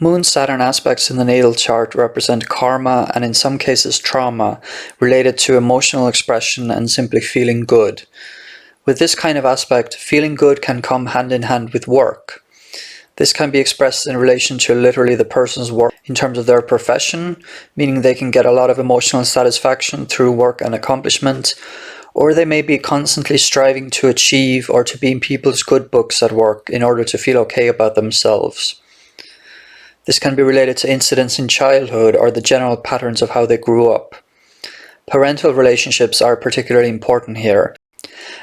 Moon-Saturn aspects in the natal chart represent karma and in some cases trauma related to emotional expression and simply feeling good. With this kind of aspect, feeling good can come hand in hand with work. This can be expressed in relation to literally the person's work in terms of their profession, meaning they can get a lot of emotional satisfaction through work and accomplishment, or they may be constantly striving to achieve or to be in people's good books at work in order to feel okay about themselves. This can be related to incidents in childhood or the general patterns of how they grew up. Parental relationships are particularly important here,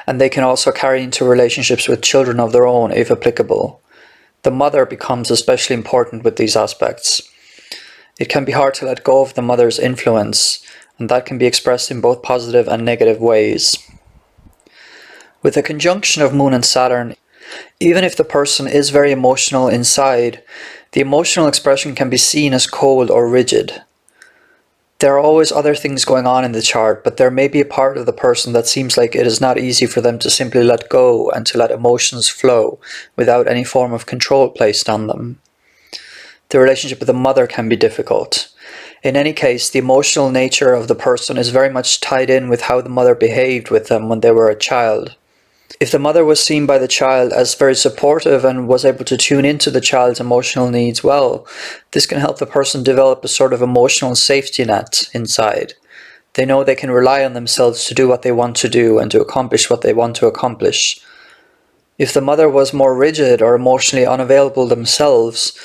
and they can also carry into relationships with children of their own if applicable. The mother becomes especially important with these aspects. It can be hard to let go of the mother's influence, and that can be expressed in both positive and negative ways. With the conjunction of Moon and Saturn, even if the person is very emotional inside, the emotional expression can be seen as cold or rigid. There are always other things going on in the chart, but there may be a part of the person that seems like it is not easy for them to simply let go and to let emotions flow without any form of control placed on them. The relationship with the mother can be difficult. In any case, the emotional nature of the person is very much tied in with how the mother behaved with them when they were a child. If the mother was seen by the child as very supportive and was able to tune into the child's emotional needs well, this can help the person develop a sort of emotional safety net inside. They know they can rely on themselves to do what they want to do and to accomplish what they want to accomplish. If the mother was more rigid or emotionally unavailable themselves,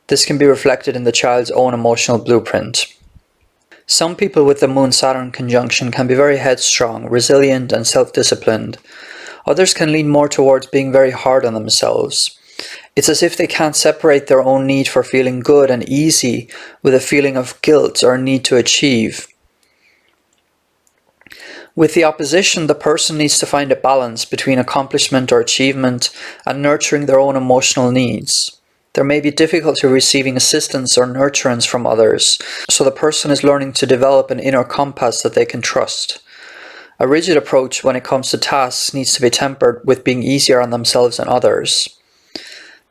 this can be reflected in the child's own emotional blueprint. Some people with the Moon-Saturn conjunction can be very headstrong, resilient and self-disciplined. Others can lean more towards being very hard on themselves. It's as if they can't separate their own need for feeling good and easy with a feeling of guilt or need to achieve. With the opposition, the person needs to find a balance between accomplishment or achievement and nurturing their own emotional needs. There may be difficulty receiving assistance or nurturance from others, so the person is learning to develop an inner compass that they can trust. A rigid approach when it comes to tasks needs to be tempered with being easier on themselves and others.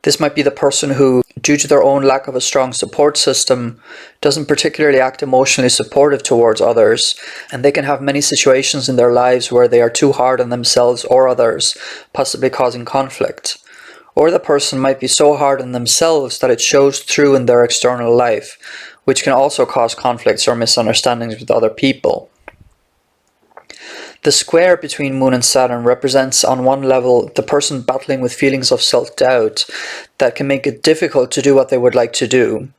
This might be the person who, due to their own lack of a strong support system, doesn't particularly act emotionally supportive towards others, and they can have many situations in their lives where they are too hard on themselves or others, possibly causing conflict. Or the person might be so hard on themselves that it shows through in their external life, which can also cause conflicts or misunderstandings with other people. The square between Moon and Saturn represents on one level the person battling with feelings of self-doubt that can make it difficult to do what they would like to do.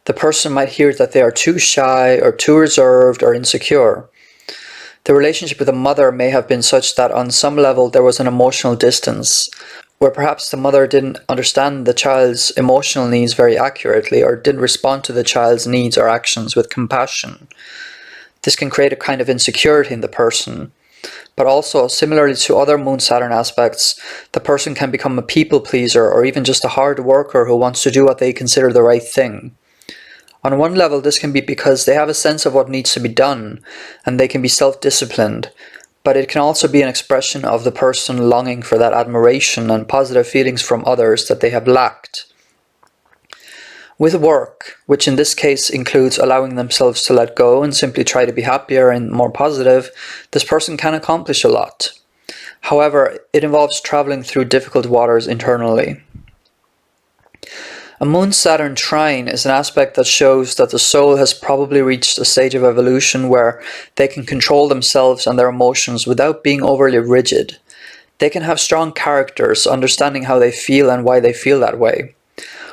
The person might hear that they are too shy or too reserved or insecure. The relationship with the mother may have been such that on some level there was an emotional distance, where perhaps the mother didn't understand the child's emotional needs very accurately or didn't respond to the child's needs or actions with compassion. This can create a kind of insecurity in the person. But also, similarly to other Moon-Saturn aspects, the person can become a people pleaser or even just a hard worker who wants to do what they consider the right thing. On one level, this can be because they have a sense of what needs to be done, and they can be self-disciplined, but it can also be an expression of the person longing for that admiration and positive feelings from others that they have lacked. With work, which in this case includes allowing themselves to let go and simply try to be happier and more positive, this person can accomplish a lot. However, it involves traveling through difficult waters internally. A Moon-Saturn trine is an aspect that shows that the soul has probably reached a stage of evolution where they can control themselves and their emotions without being overly rigid. They can have strong characters, understanding how they feel and why they feel that way.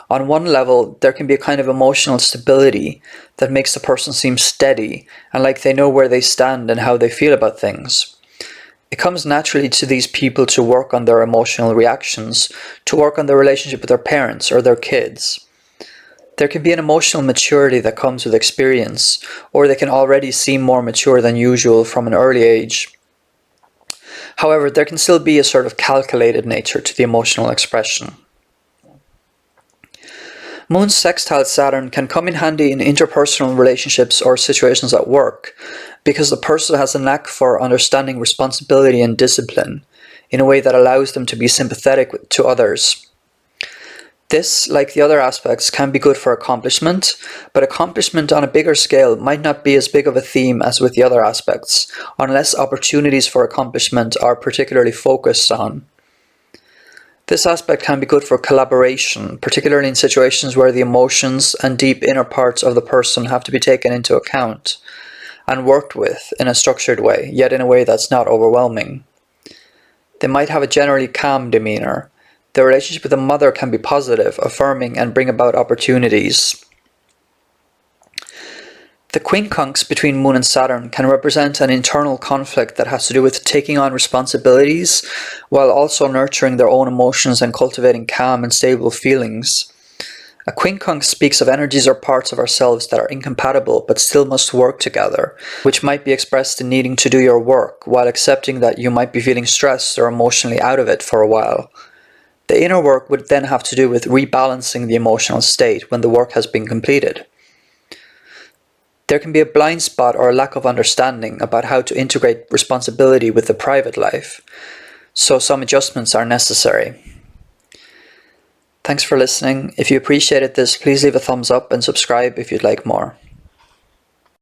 On one level, there can be a kind of emotional stability that makes the person seem steady and like they know where they stand and how they feel about things. It comes naturally to these people to work on their emotional reactions, to work on their relationship with their parents or their kids. There can be an emotional maturity that comes with experience, or they can already seem more mature than usual from an early age. However, there can still be a sort of calculated nature to the emotional expression. Moon's sextile Saturn can come in handy in interpersonal relationships or situations at work, because the person has a knack for understanding responsibility and discipline in a way that allows them to be sympathetic to others. This, like the other aspects, can be good for accomplishment, but accomplishment on a bigger scale might not be as big of a theme as with the other aspects, unless opportunities for accomplishment are particularly focused on. This aspect can be good for collaboration, particularly in situations where the emotions and deep inner parts of the person have to be taken into account and worked with in a structured way, yet in a way that's not overwhelming. They might have a generally calm demeanor. The relationship with the mother can be positive, affirming, and bring about opportunities. The quincunx between Moon and Saturn can represent an internal conflict that has to do with taking on responsibilities while also nurturing their own emotions and cultivating calm and stable feelings. A quincunx speaks of energies or parts of ourselves that are incompatible but still must work together, which might be expressed in needing to do your work while accepting that you might be feeling stressed or emotionally out of it for a while. The inner work would then have to do with rebalancing the emotional state when the work has been completed. There can be a blind spot or a lack of understanding about how to integrate responsibility with the private life, so some adjustments are necessary. Thanks for listening. If you appreciated this, please leave a thumbs up and subscribe if you'd like more.